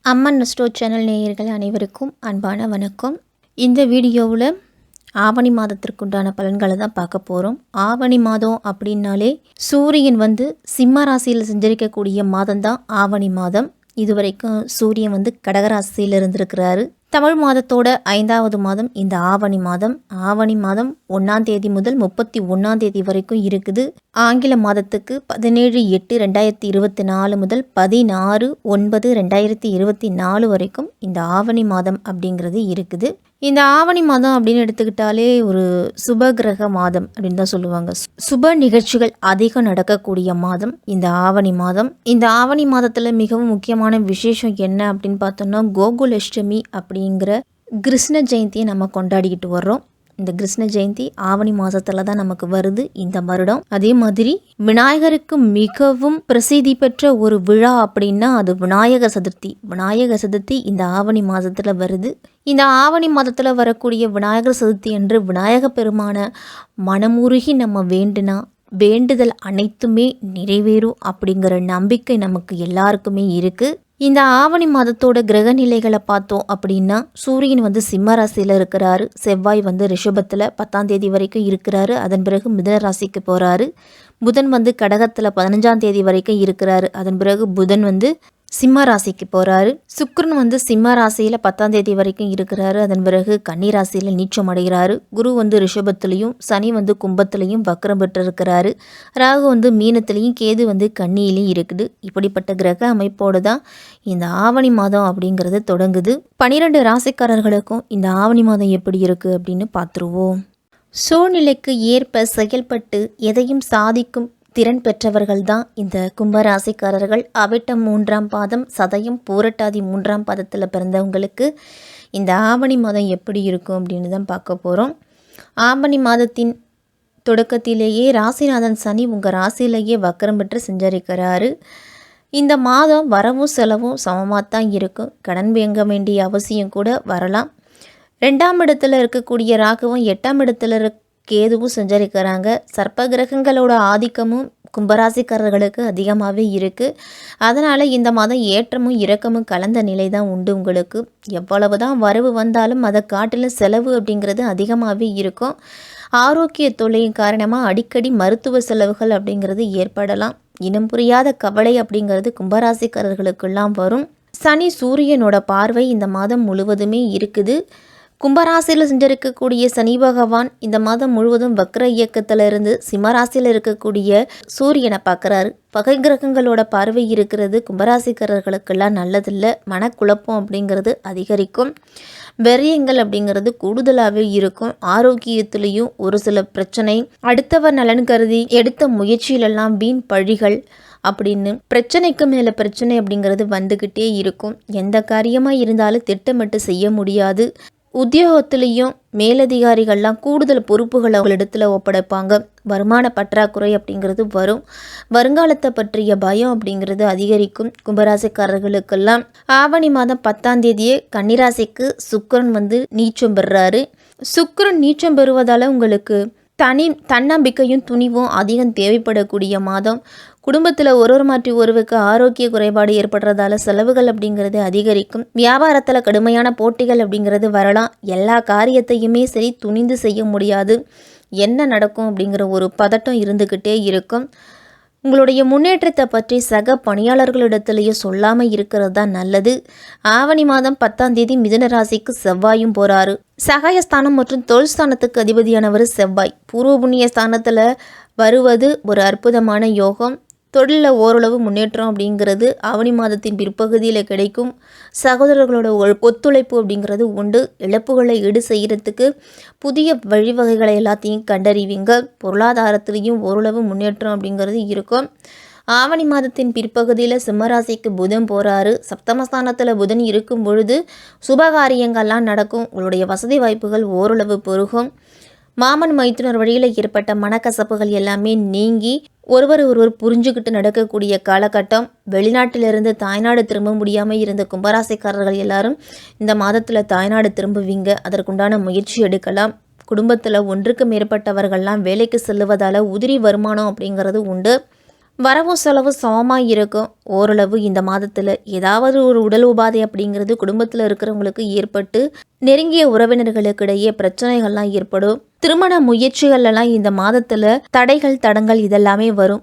அம்மன் ஸ்டோ channel நேயர்கள் அனைவருக்கும் அன்பான வணக்கம். இந்த வீடியோவில் ஆவணி மாதத்திற்குண்டான பலன்களை தான் பார்க்க போகிறோம். ஆவணி மாதம் அப்படின்னாலே சூரியன் சிம்ம ராசியில் செஞ்சிருக்கக்கூடிய மாதம் தான் ஆவணி மாதம். இதுவரைக்கும் சூரியன் கடகராசியில் இருந்திருக்கிறாரு. தமிழ் மாதத்தோட 5வது மாதம் இந்த ஆவணி மாதம். ஆவணி மாதம் 1ஆம் தேதி முதல் 31ஆம் தேதி வரைக்கும் இருக்குது. ஆங்கில மாதத்துக்கு 17/8/2024 முதல் 16/9/2024 வரைக்கும் இந்த ஆவணி மாதம் அப்படிங்கிறது இருக்குது. இந்த ஆவணி மாதம் அப்படின்னு எடுத்துக்கிட்டாலே ஒரு சுப கிரக மாதம் அப்படின்னு தான் சொல்லுவாங்க. சுப நிகழ்ச்சிகள் அதிகம் நடக்கக்கூடிய மாதம் இந்த ஆவணி மாதம். இந்த ஆவணி மாதத்தில் மிகவும் முக்கியமான விசேஷம் என்ன அப்படின்னு பார்த்தோம்னா, கோகுலஷ்டமி அப்படிங்கிற கிருஷ்ண ஜெயந்தியை நம்ம கொண்டாடிக்கிட்டு வர்றோம். இந்த கிருஷ்ண ஜெயந்தி ஆவணி மாதத்தில் தான் நமக்கு வருது இந்த வருடம். அதே மாதிரி விநாயகருக்கு மிகவும் பிரசித்தி பெற்ற ஒரு விழா அப்படின்னா அது விநாயக சதுர்த்தி. விநாயக சதுர்த்தி இந்த ஆவணி மாதத்தில் வருது. இந்த ஆவணி மாதத்தில் வரக்கூடிய விநாயகர் சதுர்த்தி அன்று விநாயக பெருமான மனமுருகி நம்ம வேண்டுதல் அனைத்துமே நிறைவேறும் அப்படிங்கிற நம்பிக்கை நமக்கு எல்லாருக்குமே இருக்குது. இந்த ஆவணி மாதத்தோட கிரக நிலைகளை பார்த்தோம் அப்படின்னா, சூரியன் சிம்ம ராசியில் இருக்கிறாரு. செவ்வாய் ரிஷபத்தில் 10ஆம் தேதி வரைக்கும் இருக்கிறாரு. அதன் பிறகு மிதுன ராசிக்கு போகிறாரு. புதன் கடகத்தில் 15ஆம் தேதி வரைக்கும் இருக்கிறாரு. அதன் பிறகு புதன் சிம்ம ராசிக்கு போகிறாரு. சுக்கிரன் சிம்ம ராசியில் 10ஆம் தேதி வரைக்கும் இருக்கிறாரு. அதன் பிறகு கன்னி ராசியில் நீச்சம் அடைகிறாரு. குரு ரிஷபத்திலையும் சனி கும்பத்திலையும் வக்ரம் பெற்று இருக்கிறாரு. ராகு மீனத்திலையும் கேது கன்னியிலையும் இருக்குது. இப்படிப்பட்ட கிரக அமைப்போடு தான் இந்த ஆவணி மாதம் அப்படிங்கிறது தொடங்குது. 12 ராசிக்காரர்களுக்கும் இந்த ஆவணி மாதம் எப்படி இருக்குது அப்படின்னு பார்த்துருவோம். சூழ்நிலைக்கு ஏற்ப செயல்பட்டு எதையும் சாதிக்கும் திறன் பெற்றவர்கள் தான் இந்த கும்பராசிக்காரர்கள். அவிட்டம் 3ஆம் பாதம், சதயம், பூரட்டாதி 3ஆம் பாதத்தில் பிறந்தவங்களுக்கு இந்த ஆவணி மாதம் எப்படி இருக்கும் அப்படின்னு தான் பார்க்க போகிறோம். ஆவணி மாதத்தின் தொடக்கத்திலேயே ராசிநாதன் சனி உங்கள் ராசியிலேயே வக்கரம் பெற்று செஞ்சரிக்கிறாரு. இந்த மாதம் வரவும் செலவும் சமமாக தான் இருக்கும். கடன் வாங்க வேண்டிய அவசியம் கூட வரலாம். 2ஆம் இடத்துல இருக்கக்கூடிய ராகுவும் 8ஆம் இடத்துல கேதுவும் செஞ்சரிக்கிறாங்க. சர்ப்ப கிரகங்களோட ஆதிக்கமும் கும்பராசிக்காரர்களுக்கு அதிகமாகவே இருக்குது. அதனால் இந்த மாதம் ஏற்றமும் இறக்கமும் கலந்த நிலை தான் உண்டு. உங்களுக்கு எவ்வளவு தான் வரவு வந்தாலும் அதை காட்டிலும் செலவு அப்படிங்கிறது அதிகமாகவே இருக்கும். ஆரோக்கிய தொல்லையின் காரணமாக அடிக்கடி மருத்துவ செலவுகள் அப்படிங்கிறது ஏற்படலாம். இனம் புரியாத கவலை அப்படிங்கிறது கும்பராசிக்காரர்களுக்கெல்லாம் வரும். சனி சூரியனோட பார்வை இந்த மாதம் முழுவதுமே இருக்குது. கும்பராசியில் செஞ்சிருக்கக்கூடிய சனி பகவான் இந்த மாதம் முழுவதும் வக்ர இயக்கத்திலிருந்து சிம்மராசியில் இருக்கக்கூடிய சூரியனை பார்க்குறாரு. பகை கிரகங்களோட பார்வை இருக்கிறது கும்பராசிக்காரர்களுக்கெல்லாம் நல்லதில்லை. மனக்குழப்பம் அப்படிங்கிறது அதிகரிக்கும். வெறியங்கள் அப்படிங்கிறது கூடுதலாகவே இருக்கும். ஆரோக்கியத்திலையும் ஒரு சில பிரச்சனை, அடுத்தவர் நலன் கருதி எடுத்த முயற்சியிலெல்லாம் வீண் பழிகள் அப்படின்னு பிரச்சனைக்கு மேலே பிரச்சனை அப்படிங்கிறது வந்துக்கிட்டே இருக்கும். எந்த காரியமாக இருந்தாலும் திட்டமிட்டு செய்ய முடியாது. உத்தியோகத்திலையும் மேலதிகாரிகள்லாம் கூடுதல் பொறுப்புகள் அவங்களிடத்துல ஒப்படைப்பாங்க. வருமான பற்றாக்குறை அப்படிங்கிறது வரும். வருங்காலத்தை பற்றிய பயம் அப்படிங்கிறது அதிகரிக்கும். கும்பராசிக்காரர்களுக்கெல்லாம் ஆவணி மாதம் 10ஆம் தேதியே கன்னிராசிக்கு சுக்கிரன் நீச்சம் பெறுறாரு. சுக்கிரன் நீச்சம் பெறுவதால் உங்களுக்கு தன்னம்பிக்கையும் துணிவும் அதிகம் தேவைப்படக்கூடிய மாதம். குடும்பத்தில் ஒருவர் மாற்றி ஒருவருக்கு ஆரோக்கிய குறைபாடு ஏற்படுறதால செலவுகள் அப்படிங்கிறது அதிகரிக்கும். வியாபாரத்தில் கடுமையான போட்டிகள் அப்படிங்கிறது வரலாம். எல்லா காரியத்தையுமே சரி துணிந்து செய்ய முடியாது. என்ன நடக்கும் அப்படிங்கிற ஒரு பதட்டம் இருந்துக்கிட்டே இருக்கும். உங்களுடைய முன்னேற்றத்தை பற்றி சக பணியாளர்களிடத்திலேயே சொல்லாமல் இருக்கிறது தான் நல்லது. ஆவணி மாதம் 10ஆம் தேதி மிதுன ராசிக்கு செவ்வாயும் போகிறாரு. சகாயஸ்தானம் மற்றும் தொழில் ஸ்தானத்துக்கு அதிபதியானவர் செவ்வாய். பூர்வ புண்ணிய ஸ்தானத்தில் வருவது ஒரு அற்புதமான யோகம். தொழிலில் ஓரளவு முன்னேற்றம் அப்படிங்கிறது ஆவணி மாதத்தின் பிற்பகுதியில் கிடைக்கும். சகோதரர்களோட ஒத்துழைப்பு அப்படிங்கிறது உண்டு. இழப்புகளை ஈடு செய்கிறதுக்கு புதிய வழிவகைகளை எல்லாத்தையும் கண்டறிவீங்க. பொருளாதாரத்திலையும் ஓரளவு முன்னேற்றம் அப்படிங்கிறது இருக்கும். ஆவணி மாதத்தின் பிற்பகுதியில் சிம்மராசிக்கு புதன் போகிறாரு. சப்தமஸ்தானத்தில் புதன் இருக்கும் பொழுது சுபகாரியங்கள்லாம் நடக்கும். உங்களுடைய வசதி வாய்ப்புகள் ஓரளவு பெருகும். மாமன் மைத்துனர் வழியில் ஏற்பட்ட மனக்கசப்புகள் எல்லாமே நீங்கி ஒருவர் புரிஞ்சுக்கிட்டு நடக்கக்கூடிய காலகட்டம். வெளிநாட்டிலிருந்து தாய்நாடு திரும்ப முடியாமல் இருந்த கும்பராசிக்காரர்கள் எல்லாரும் இந்த மாதத்தில் தாய்நாடு திரும்புவீங்க. அதற்குண்டான முயற்சி எடுக்கலாம். குடும்பத்தில் ஒன்றுக்கு மேற்பட்டவர்கள்லாம் வேலைக்கு செல்லுவதால் உதிரி வருமானம் அப்படிங்கிறது உண்டு. வரவும் செலவு சமமாக இருக்கும். ஓரளவு இந்த மாதத்தில் ஏதாவது ஒரு உடல் உபாதை அப்படிங்கிறது குடும்பத்தில் இருக்கிறவங்களுக்கு ஏற்பட்டு நெருங்கிய உறவினர்களுக்கிடையே பிரச்சனைகள்லாம் ஏற்படும். திருமண முயற்சிகள்லாம் இந்த மாதத்தில் தடைகள் தடங்கள் இதெல்லாமே வரும்.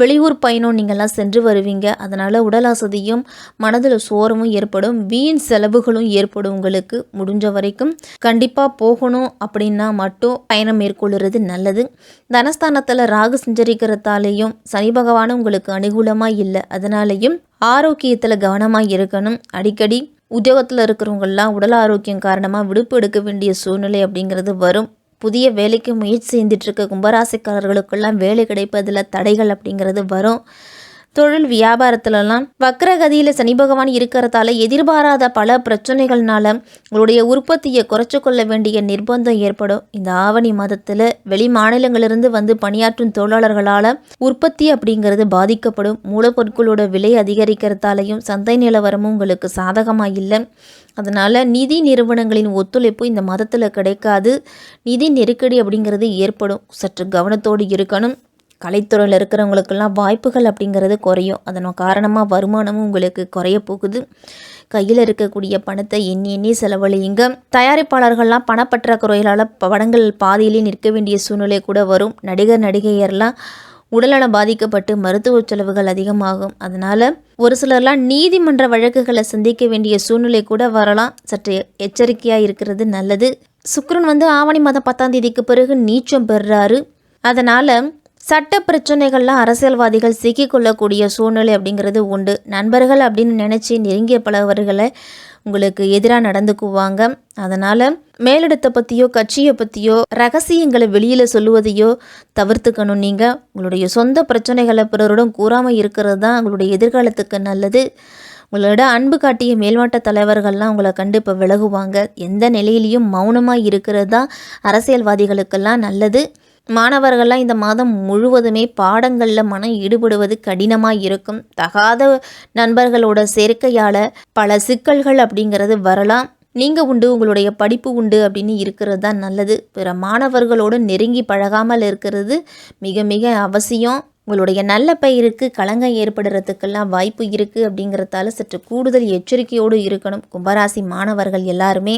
வெளியூர் பயணம் நீங்கள்லாம் சென்று வருவீங்க. அதனால் உடல் அசதியும் மனதில் சோர்வும் ஏற்படும். வீண் செலவுகளும் ஏற்படும். உங்களுக்கு முடிஞ்ச வரைக்கும் கண்டிப்பாக போகணும் அப்படின்னா மட்டும் பயணம் மேற்கொள்கிறது நல்லது. தனஸ்தானத்தில் ராகு சஞ்சரிக்கிறதாலேயும் சனி பகவானும் உங்களுக்கு அனுகூலமாக இல்லை. அதனாலேயும் ஆரோக்கியத்தில் கவனமாக இருக்கணும். அடிக்கடி உத்தியோகத்தில் இருக்கிறவங்கெல்லாம் உடல் ஆரோக்கியம் காரணமாக விடுப்பு எடுக்க வேண்டிய சூழ்நிலை அப்படிங்கிறது வரும். புதிய வேலைக்கு முயற்சி செஞ்சுட்டு இருக்க கும்பராசிக்காரர்களுக்கெல்லாம் வேலை கிடைப்பதில் தடைகள் அப்படிங்கிறது வரும். தொழில் வியாபாரத்திலலாம் வக்ரகதியில் சனி பகவான் இருக்கிறதால எதிர்பாராத பல பிரச்சனைகள்னால உங்களுடைய உற்பத்தியை குறைச்சி கொள்ள வேண்டிய நிர்பந்தம் ஏற்படும். இந்த ஆவணி மாதத்தில் வெளி மாநிலங்களிலிருந்து வந்து பணியாற்றும் தொழிலாளர்களால் உற்பத்தி அப்படிங்கிறது பாதிக்கப்படும். மூலப்பொருட்களோட விலை அதிகரிக்கிறதாலையும் சந்தை நிலவரமும் உங்களுக்கு சாதகமாக இல்லை. அதனால் நிதி நிறுவனங்களின் ஒத்துழைப்பு இந்த மாதத்தில் கிடைக்காது. நிதி நெருக்கடி அப்படிங்கிறது ஏற்படும். சற்று கவனத்தோடு இருக்கணும். கலைத்துறையில் இருக்கிறவங்களுக்கெல்லாம் வாய்ப்புகள் அப்படிங்கிறது குறையும். அதன் காரணமாக வருமானமும் உங்களுக்கு குறைய போகுது. கையில் இருக்கக்கூடிய பணத்தை எண்ணி எண்ணி செலவழியுங்க. தயாரிப்பாளர்கள்லாம் பணப்பற்றாக்குறையால் படங்கள் பாதியிலே நிற்க வேண்டிய சூழ்நிலை கூட வரும். நடிகர் நடிகையர்லாம் உடல்நலம் பாதிக்கப்பட்டு மருத்துவ செலவுகள் அதிகமாகும். அதனால் ஒரு சிலர்லாம் நீதிமன்ற வழக்குகளை சந்திக்க வேண்டிய சூழ்நிலை கூட வரலாம். சற்று எச்சரிக்கையாக இருக்கிறது நல்லது. சுக்கிரன் ஆவணி மாதம் 10ஆம் தேதிக்கு பிறகு நீச்சம் பெறுறாரு. அதனால் சட்ட பிரச்சனைகள்லாம் அரசியல்வாதிகள் சிக்கிக்கொள்ளக்கூடிய சூழ்நிலை அப்படிங்கிறது உண்டு. நண்பர்கள் அப்படின்னு நினச்சி நெருங்கிய பலவர்களை உங்களுக்கு எதிராக நடந்துக்குவாங்க. அதனால் மேலிடத்தை பற்றியோ கட்சியை பற்றியோ ரகசியங்களை வெளியில் சொல்லுவதையோ தவிர்த்துக்கணும். நீங்கள் உங்களுடைய சொந்த பிரச்சனைகளை பிறருடன் கூறாமல் இருக்கிறது தான் உங்களுடைய எதிர்காலத்துக்கு நல்லது. உங்களோட அன்பு காட்டிய மேல்மட்ட தலைவர்கள்லாம் உங்களை கண்டு இப்போ விலகுவாங்க. எந்த நிலையிலையும் மௌனமாக இருக்கிறது தான் அரசியல்வாதிகளுக்கெல்லாம் நல்லது. மாணவர்கள்லாம் இந்த மாதம் முழுவதுமே பாடங்களில் மனம் ஈடுபடுவது கடினமாக இருக்கும். தகாத நண்பர்களோட சேர்க்கையால் பல சிக்கல்கள் அப்படிங்கிறது வரலாம். நீங்கள் உண்டு, உங்களுடைய படிப்பு உண்டு அப்படின்னு இருக்கிறது தான் நல்லது. பிற மாணவர்களோடு நெருங்கி பழகாமல் இருக்கிறது மிக மிக அவசியம். உங்களுடைய நல்ல பெயருக்கு களங்கம் ஏற்படுறதுக்கெல்லாம் வாய்ப்பு இருக்குது. அப்படிங்கிறதால சற்று கூடுதல் எச்சரிக்கையோடு இருக்கணும் கும்பராசி மாணவர்கள் எல்லாருமே.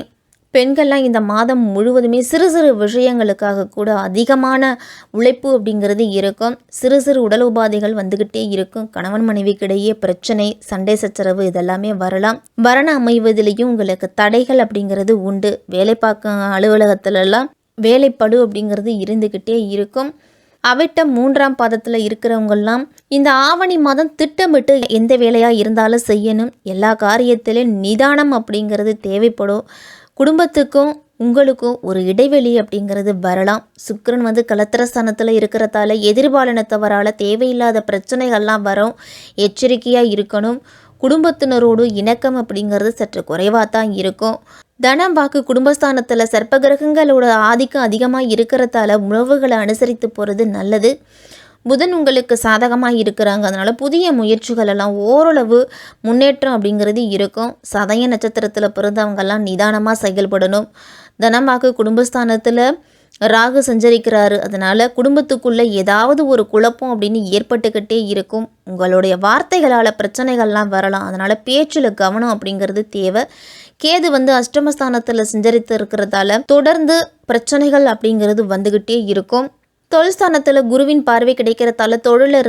பெண்கள்லாம் இந்த மாதம் முழுவதுமே சிறு சிறு விஷயங்களுக்காக கூட அதிகமான உழைப்பு அப்படிங்கிறது இருக்கும். சிறு சிறு உடல் உபாதைகள் வந்துக்கிட்டே இருக்கும். கணவன் மனைவிக்கிடையே பிரச்சனை, சண்டை சச்சரவு இதெல்லாமே வரலாம். வரண அமைவதிலையும் உங்களுக்கு தடைகள் அப்படிங்கிறது உண்டு. வேலை பார்க்க அலுவலகத்திலலாம் வேலைப்பளு அப்படிங்கிறது இருந்துக்கிட்டே இருக்கும். அவிட்டம் 3ஆம் பாதத்தில் இருக்கிறவங்கெல்லாம் இந்த ஆவணி மாதம் திட்டமிட்டு எந்த வேலையாக இருந்தாலும் செய்யணும். எல்லா காரியத்திலும் நிதானம் அப்படிங்கிறது தேவைப்படும். குடும்பத்துக்கும் உங்களுக்கும் ஒரு இடைவெளி அப்படிங்கிறது வரலாம். சுக்கிரன் கலத்திரஸ்தானத்தில் இருக்கிறதால எதிர்பாலினத்தவரால் தேவையில்லாத பிரச்சனைகள்லாம் வரும். எச்சரிக்கையாக இருக்கணும். குடும்பத்தினரோடு இணக்கம் அப்படிங்கிறது சற்று குறைவாக தான் இருக்கும். தனம் வாக்கு குடும்பஸ்தானத்தில் சர்ப்ப கிரகங்களோட ஆதிக்கம் அதிகமாக இருக்கிறதால உணவுகளை அனுசரித்து போகிறது நல்லது. புதன் உங்களுக்கு சாதகமாக இருக்கிறாங்க. அதனால் புதிய முயற்சிகளெல்லாம் ஓரளவு முன்னேற்றம் அப்படிங்கிறது இருக்கும். சதய நட்சத்திரத்தில் பிறந்தவங்கெல்லாம் நிதானமாக செயல்படணும். தனமாக்கு குடும்பஸ்தானத்தில் ராகு சஞ்சரிக்கிறாரு. அதனால் குடும்பத்துக்குள்ளே ஏதாவது ஒரு குழப்பம் அப்படின்னு ஏற்பட்டுக்கிட்டே இருக்கும். உங்களுடைய வார்த்தைகளால் பிரச்சனைகள்லாம் வரலாம். அதனால் பேச்சில் கவனம் அப்படிங்கிறது தேவை. கேது அஷ்டமஸ்தானத்தில் சஞ்சரித்து இருக்கிறதால தொடர்ந்து பிரச்சனைகள் அப்படிங்கிறது வந்துக்கிட்டே இருக்கும். தொழில்ஸ்தானத்தில் குருவின் பார்வை கிடைக்கிறதால தொழிலில்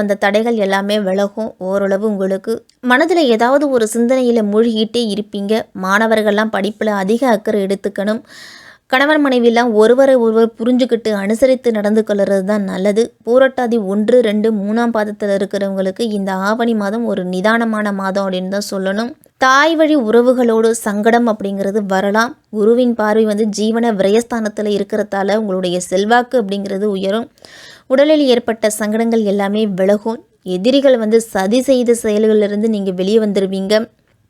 வந்த தடைகள் எல்லாமே விலகும். ஓரளவு உங்களுக்கு மனதில் ஏதாவது ஒரு சிந்தனையில் மூழ்கிட்டே இருப்பீங்க. மாணவர்கள்லாம் படிப்பில் அதிக அக்கறை எடுத்துக்கணும். கணவன் மனைவியெல்லாம் ஒருவரை ஒருவர் புரிஞ்சுக்கிட்டு அனுசரித்து நடந்து கொள்வது தான் நல்லது. பூரட்டாதி 1, 2, 3ஆம் பாதத்தில் இருக்கிறவங்களுக்கு இந்த ஆவணி மாதம் ஒரு நிதானமான மாதம் அப்படின்னு தான் சொல்லணும். தாய் வழி உறவுகளோடு சங்கடம் அப்படிங்கிறது வரலாம். குருவின் பார்வை ஜீவன விரயஸ்தானத்தில் இருக்கிறதால உங்களுடைய செல்வாக்கு அப்படிங்கிறது உயரும். உடலில் ஏற்பட்ட சங்கடங்கள் எல்லாமே விலகும். எதிரிகள் சதி செய்த செயல்களிலிருந்து நீங்கள் வெளியே வந்துடுவீங்க.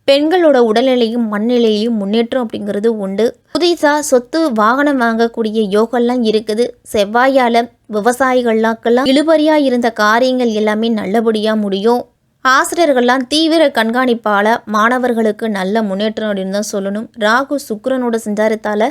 பெண்களோட உடல்நிலையும் மனநிலையிலையும் முன்னேற்றம் அப்படிங்கிறது உண்டு. புதுசாக சொத்து வாகனம் வாங்கக்கூடிய யோகம்லாம் இருக்குது. செவ்வாயால் விவசாயிகள்லாக்கெல்லாம் இழுபறியாக இருந்த காரியங்கள் எல்லாமே நல்லபடியாக முடியும். ஆசிரியர்கள்லாம் தீவிர கண்காணிப்பால் மாணவர்களுக்கு நல்ல முன்னேற்றம் அப்படின்னு தான் சொல்லணும். ராகு சுக்கிரனோட சஞ்சாரத்தால்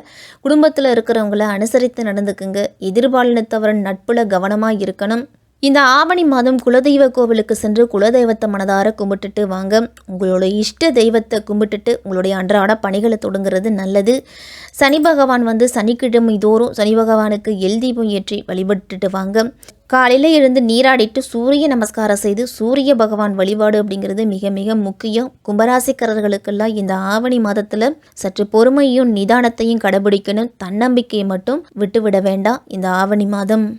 குடும்பத்தில் இருக்கிறவங்கள அனுசரித்து நடந்துக்குங்க. எதிர்பாலினத்தவரின் நட்பில் கவனமாக இருக்கணும். இந்த ஆவணி மாதம் குலதெய்வ கோவிலுக்கு சென்று குலதெய்வத்தை மனதார கும்பிட்டுட்டு வாங்க. உங்களோட இஷ்ட தெய்வத்தை கும்பிட்டுட்டு உங்களுடைய அன்றாட பணிகளை தொடங்குறது நல்லது. சனி பகவான் சனிக்கிழமை தோறும் சனி பகவானுக்கு எல் தீபம் ஏற்றி வழிபட்டுட்டு வாங்க. காலையில் எழுந்து நீராடிட்டு சூரிய நமஸ்காரம் செய்து சூரிய பகவான் வழிபாடு அப்படிங்கிறது மிக மிக முக்கியம். கும்பராசிக்காரர்களுக்கெல்லாம் இந்த ஆவணி மாதத்தில் சற்று பொறுமையும் நிதானத்தையும் கடைபிடிக்கணும். தன்னம்பிக்கையை மட்டும் விட்டுவிட வேண்டாம் இந்த ஆவணி மாதம்.